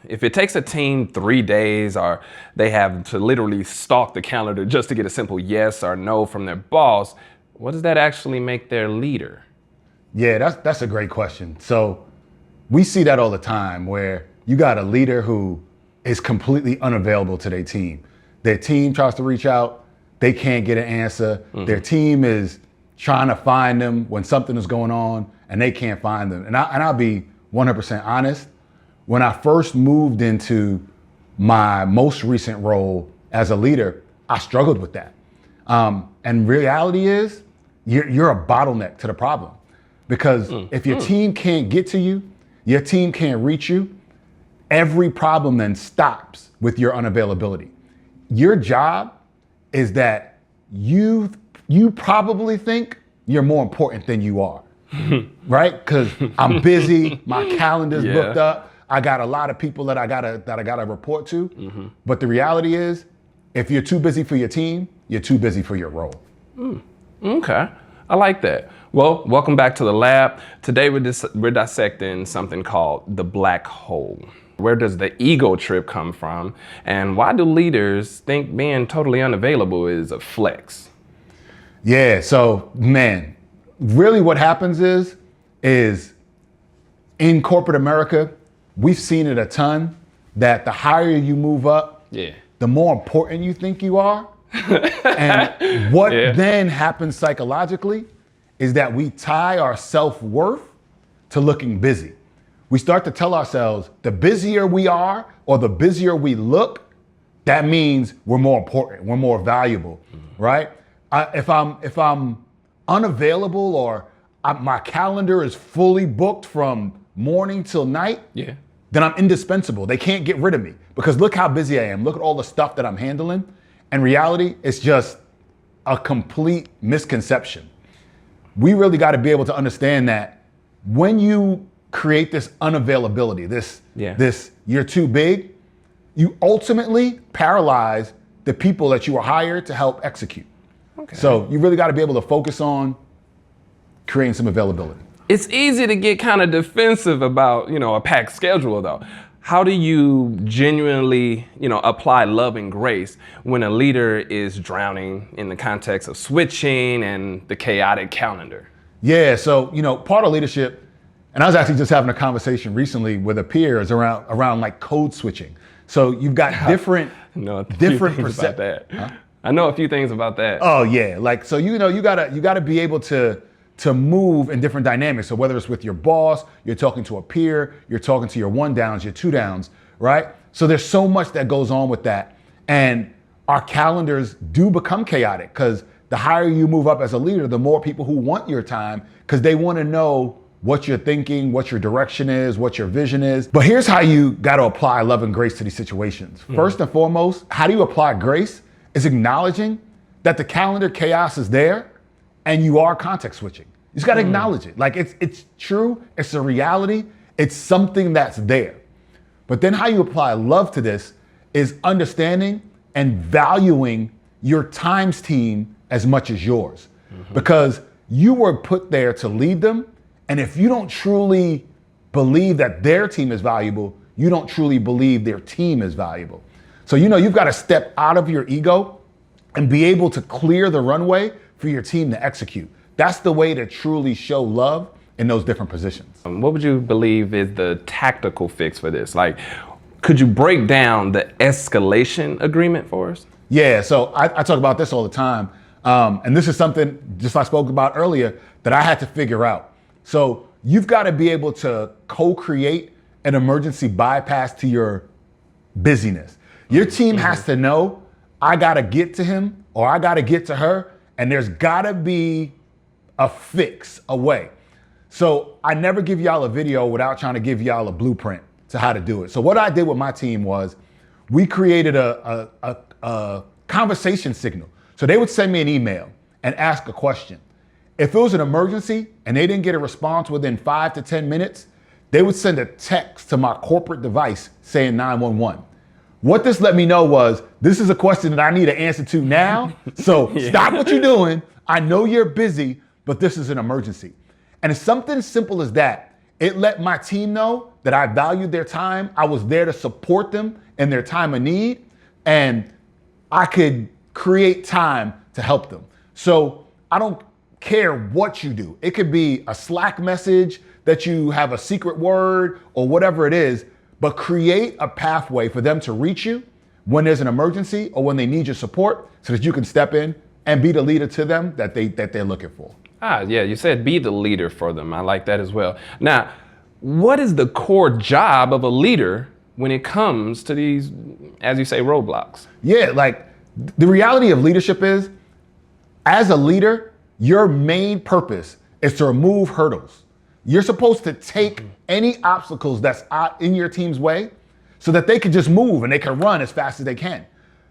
if it takes a team 3 days or they have to literally stalk the calendar just to get a simple yes or no from their boss, what does that actually make their leader? Yeah, that's a great question. So we see that all the time where you got a leader who is completely unavailable to their team. Their team tries to reach out, they can't get an answer. Their team is trying to find them when something is going on and they can't find them. And I'll be 100% honest. When I first moved into my most recent role as a leader, I struggled with that. And reality is, you're a bottleneck to the problem. Because if your team can't get to you, your team can't reach you, every problem then stops with your unavailability. Your job is that you probably think you're more important than you are, right? Because I'm busy, my calendar's booked up, I got a lot of people that I gotta report to. But the reality is, if you're too busy for your team, you're too busy for your role. Okay, I like that. Well, welcome back to the lab. Today we're dissecting something called the black hole. Where does the ego trip come from? And why do leaders think being totally unavailable is a flex? Yeah, so man, really what happens is in corporate America, we've seen it a ton, that the higher you move up, the more important you think you are. And what then happens psychologically is that we tie our self-worth to looking busy. We start to tell ourselves the busier we are or the busier we look, that means we're more important, we're more valuable, right? If I'm unavailable or my calendar is fully booked from morning till night, then I'm indispensable. They can't get rid of me because look how busy I am. Look at all the stuff that I'm handling. In reality, it's just a complete misconception. We really got to be able to understand that when you create this unavailability, this you're too big, you ultimately paralyze the people that you were hired to help execute. Okay. So you really got to be able to focus on creating some availability. It's easy to get kind of defensive about, a packed schedule though. How do you genuinely, apply love and grace when a leader is drowning in the context of switching and the chaotic calendar? Yeah, so, part of leadership, and I was actually just having a conversation recently with a peer is around like code switching. So you've got different perceptions. Huh? I know a few things about that. Oh yeah, like so you gotta be able to move in different dynamics. So whether it's with your boss, you're talking to a peer, you're talking to your 1 downs, your 2 downs, right? So there's so much that goes on with that. And our calendars do become chaotic because the higher you move up as a leader, the more people who want your time because they want to know what you're thinking, what your direction is, what your vision is. But here's how you got to apply love and grace to these situations. First and foremost, how do you apply grace is acknowledging that the calendar chaos is there and you are context switching. You just got to acknowledge it. Like it's true, it's a reality, it's something that's there. But then how you apply love to this is understanding and valuing your times team as much as yours. Because you were put there to lead them. And if you don't truly believe that their team is valuable, you don't truly believe their team is valuable. So, you've got to step out of your ego and be able to clear the runway for your team to execute. That's the way to truly show love in those different positions. What would you believe is the tactical fix for this? Like, could you break down the escalation agreement for us? Yeah, so I talk about this all the time. And this is something, just like I spoke about earlier, that I had to figure out. So you've got to be able to co-create an emergency bypass to your busyness. Your team has to know, I got to get to him or I got to get to her, and there's got to be a fix, a way. So I never give y'all a video without trying to give y'all a blueprint to how to do it. So what I did with my team was we created a conversation signal. So they would send me an email and ask a question. If it was an emergency and they didn't get a response within 5 to 10 minutes, they would send a text to my corporate device saying 911. What this let me know was, this is a question that I need an answer to now. So stop what you're doing. I know you're busy, but this is an emergency. And it's something simple as that. It let my team know that I valued their time. I was there to support them in their time of need, and I could create time to help them. So I don't care what you do. It could be a Slack message that you have a secret word or whatever it is, but create a pathway for them to reach you when there's an emergency or when they need your support so that you can step in and be the leader to them that they're looking for. Yeah, you said be the leader for them. I like that as well. Now, what is the core job of a leader when it comes to these, as you say, roadblocks? Yeah, like the reality of leadership is, as a leader, your main purpose is to remove hurdles. You're supposed to take any obstacles that's out in your team's way so that they can just move and they can run as fast as they can.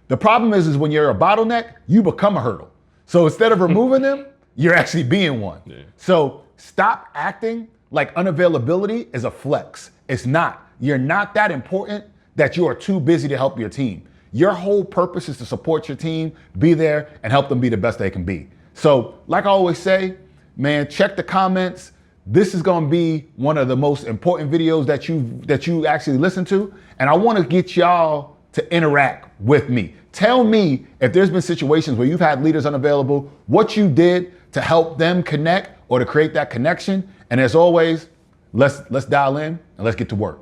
The problem is when you're a bottleneck, you become a hurdle. So instead of removing them, you're actually being one. Yeah. So stop acting like unavailability is a flex. It's not. You're not that important that you are too busy to help your team. Your whole purpose is to support your team, be there, and help them be the best they can be. So like I always say, man, check the comments. This is gonna be one of the most important videos that you actually listen to. And I wanna get y'all to interact with me. Tell me if there's been situations where you've had leaders unavailable, what you did to help them connect or to create that connection. And as always, let's dial in and let's get to work.